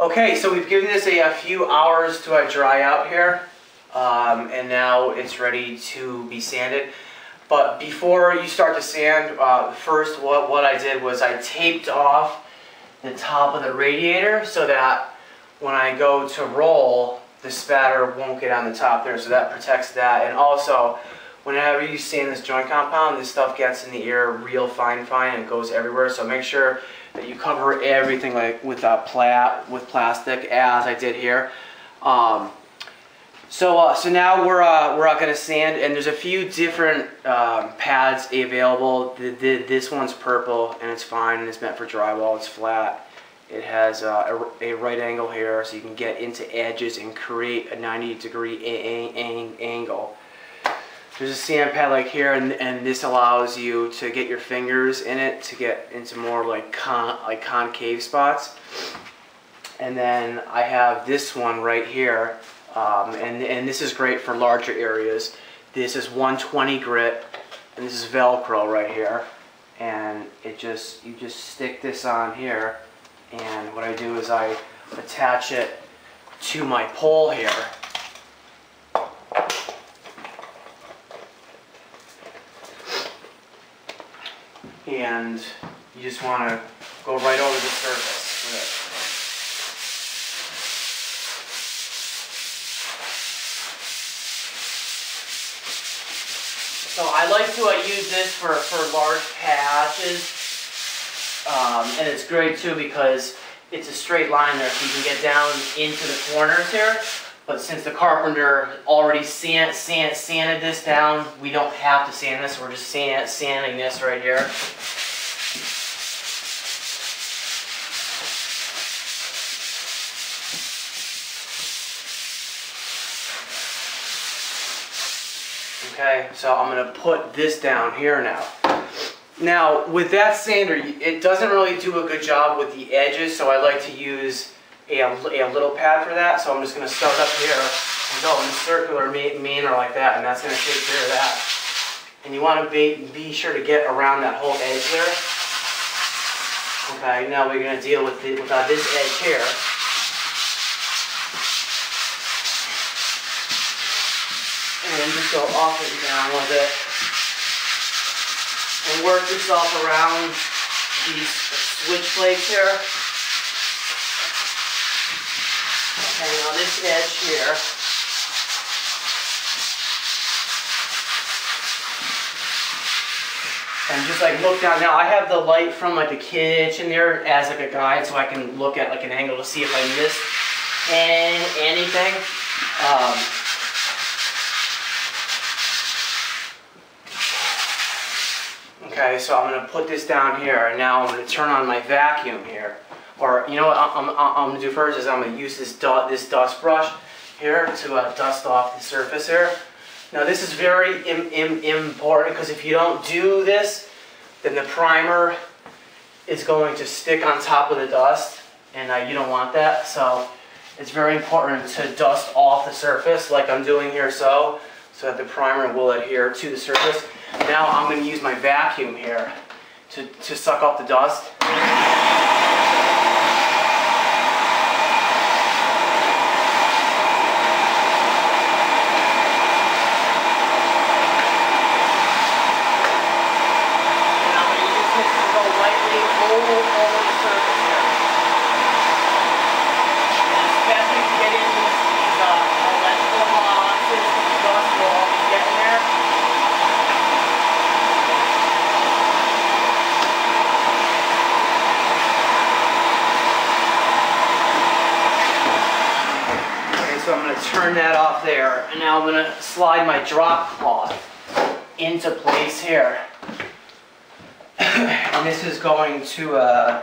Okay, so we've given this a few hours to dry out here, and now it's ready to be sanded. But before you start to sand, first what I did was I taped off the top of the radiator so that when I go to roll, the spatter won't get on the top there, so that protects that. And also, whenever you sand this joint compound, this stuff gets in the air real fine and it goes everywhere. So make sure that you cover everything like with plastic, as I did here. So now we're gonna sand, and there's a few different pads available. This one's purple, and it's fine, and it's meant for drywall. It's flat. It has a right angle here, so you can get into edges and create a 90-degree angle. There's a sand pad like here, and this allows you to get your fingers in it to get into more like concave spots. And then I have this one right here, and this is great for larger areas. This is 120 grit, and this is Velcro right here. And you just stick this on here, and what I do is I attach it to my pole here. And you just want to go right over the surface with it. So I like to use this for large patches, and it's great too because it's a straight line there, so you can get down into the corners here. But since the carpenter already sanded this down, we don't have to sand this. We're just sanding this right here. Okay, so I'm going to put this down here now. Now, with that sander, it doesn't really do a good job with the edges, so I like to use a little pad for that. So I'm just going to start up here and go in a circular manner like that, and that's going to take care of that. And you want to be sure to get around that whole edge there. Okay, now we're going to deal with this edge here. And then just go up and down a little bit. And work yourself around these switch plates here. Okay, now this edge here. And just like look down. Now I have the light from like the kitchen there as like a guide, so I can look at like an angle to see if I missed anything. Okay, so I'm going to put this down here, and now I'm going to turn on my vacuum here. Or, you know what I'm going to do first is I'm going to use this dust brush here to dust off the surface here. Now this is very important, because if you don't do this, then the primer is going to stick on top of the dust, and you don't want that. So it's very important to dust off the surface like I'm doing here, so that the primer will adhere to the surface. Now I'm going to use my vacuum here to suck up the dust. So I'm going to turn that off there, and now I'm going to slide my drop cloth into place here. And this is going to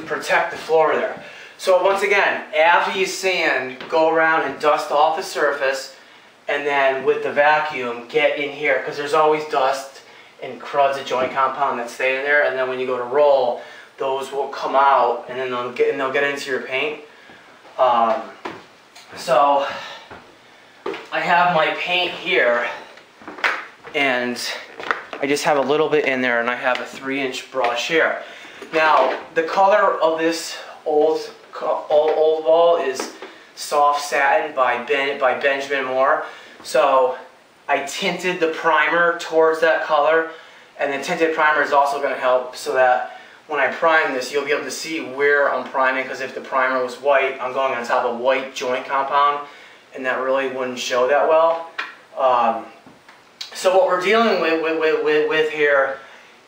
protect the floor there. So once again, after you sand, go around and dust off the surface, and then with the vacuum, get in here, because there's always dust and cruds of joint compound that stay in there, and then when you go to roll, those will come out, and then they'll get into your paint. So I have my paint here, and I just have a little bit in there, and I have a 3-inch brush here. Now the color of this old old wall is Soft Satin by Benjamin Moore. So I tinted the primer towards that color, and the tinted primer is also going to help so that when I prime this, you'll be able to see where I'm priming, because if the primer was white, I'm going on top of white joint compound, and that really wouldn't show that well. So what we're dealing with here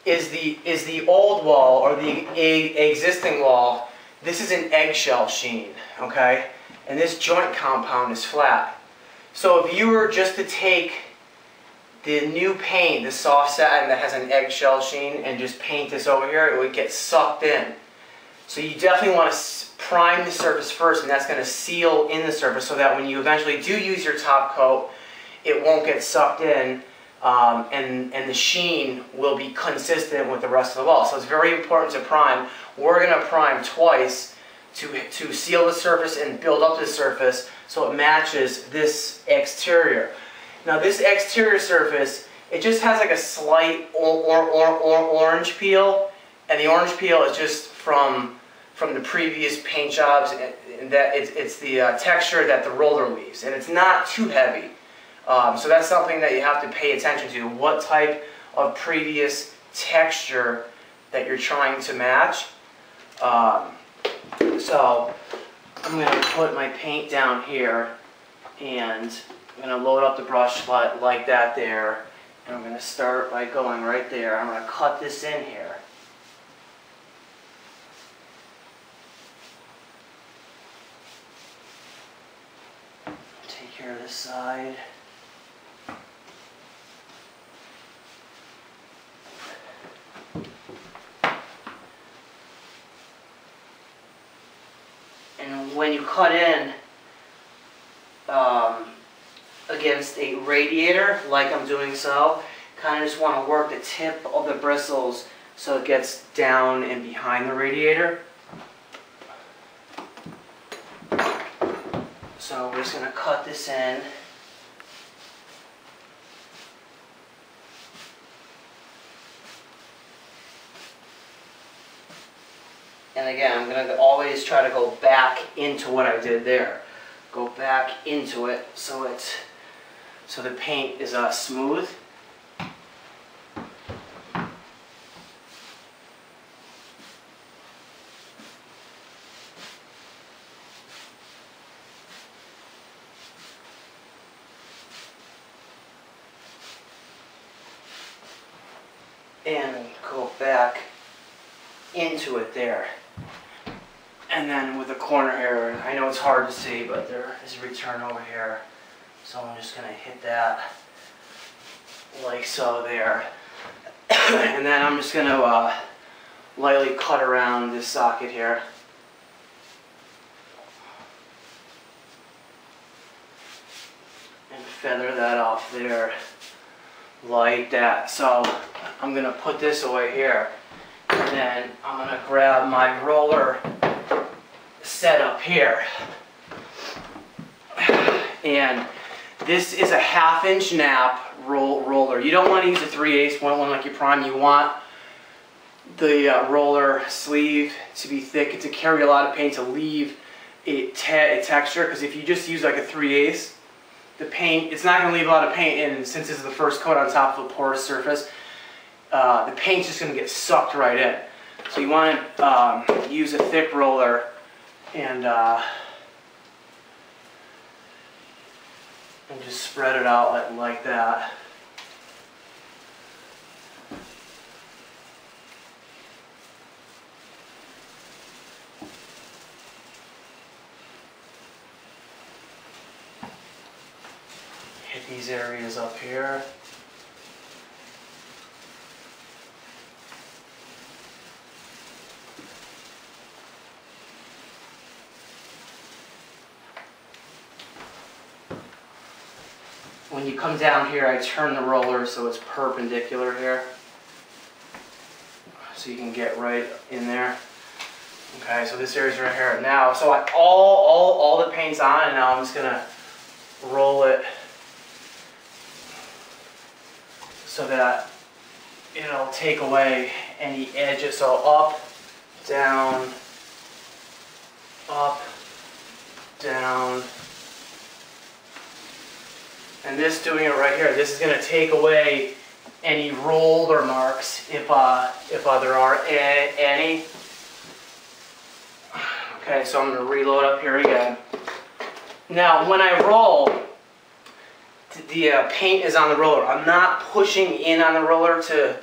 is the old wall, or the existing wall. This is an eggshell sheen, okay? And this joint compound is flat. So if you were just to take the new paint, the soft satin that has an eggshell sheen, and just paint this over here, it would get sucked in. So you definitely want to prime the surface first, and that's going to seal in the surface so that when you eventually do use your top coat, it won't get sucked in, and the sheen will be consistent with the rest of the wall. So it's very important to prime. We're going to prime twice to seal the surface and build up the surface so it matches this exterior. Now this exterior surface, it just has like a slight orange peel, and the orange peel is just from the previous paint jobs, and that it's the texture that the roller leaves, and it's not too heavy. So that's something that you have to pay attention to, what type of previous texture that you're trying to match. So I'm going to put my paint down here, and I'm going to load up the brush like that there, and I'm going to start by going right there. I'm going to cut this in here. Take care of this side. And when you cut in against a radiator, like I'm doing so, kind of just want to work the tip of the bristles so it gets down and behind the radiator. So we're just going to cut this in. And again, I'm going to always try to go back into what I did there. Go back into it so the paint is smooth. And go back into it there. And then with the corner here, I know it's hard to see, but there is a return over here. So I'm just going to hit that like so there. And then I'm just going to lightly cut around this socket here. And feather that off there like that. So I'm going to put this away here. And then I'm going to grab my roller set up here. And this is a 1/2" nap roller. You don't want to use a 3/8 one like you prime. You want the roller sleeve to be thick and to carry a lot of paint, to leave a texture, because if you just use like a 3/8, the paint, it's not going to leave a lot of paint, and since this is the first coat on top of a porous surface, the paint's just going to get sucked right in. So you want to use a thick roller and just spread it out like that. Hit these areas up here. When you come down here, I turn the roller so it's perpendicular here, so you can get right in there. Okay, so this area's right here now. So all the paint's on, and now I'm just gonna roll it so that it'll take away any edges. So up, down, up, down. And this, doing it right here, this is going to take away any roller marks if there are any. Okay, so I'm going to reload up here again. Now, when I roll, the paint is on the roller. I'm not pushing in on the roller to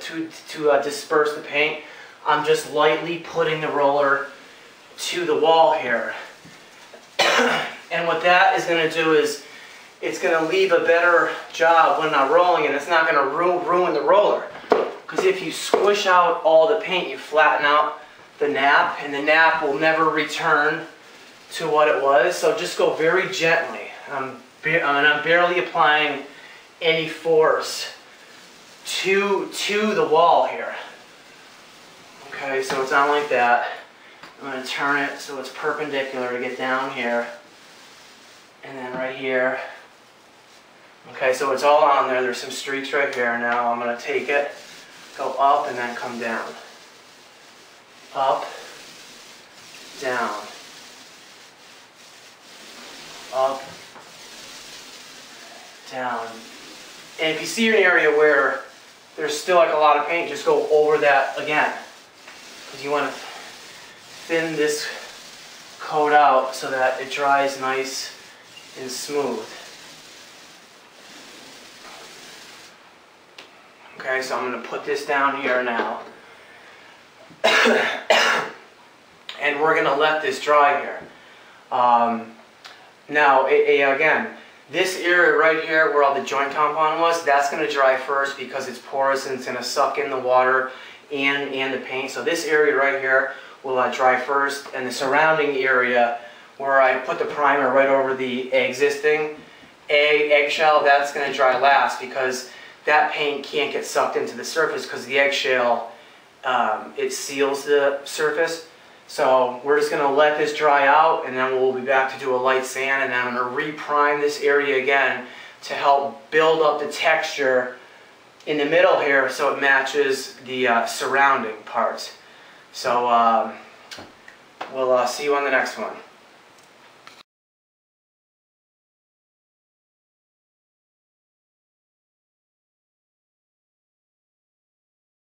disperse the paint. I'm just lightly putting the roller to the wall here. And what that is going to do is it's going to leave a better job when I'm rolling, and it's not going to ruin the roller. Because if you squish out all the paint, you flatten out the nap, and the nap will never return to what it was. So just go very gently. I'm barely applying any force to the wall here. Okay, so it's on like that. I'm going to turn it so it's perpendicular to get down here. And then right here. Okay, so it's all on there. There's some streaks right here. Now I'm going to take it, go up, and then come down. Up, down. Up, down. And if you see an area where there's still like a lot of paint, just go over that again. Because you want to thin this coat out so that it dries nice and smooth. Okay, so I'm going to put this down here now. And we're going to let this dry here. Now, again, this area right here where all the joint compound was, that's going to dry first because it's porous and it's going to suck in the water and the paint. So this area right here will dry first, and the surrounding area where I put the primer right over the existing eggshell, that's going to dry last because that paint can't get sucked into the surface because the eggshell, it seals the surface. So we're just going to let this dry out, and then we'll be back to do a light sand, and then I'm going to re-prime this area again to help build up the texture in the middle here so it matches the surrounding parts. So we'll see you on the next one.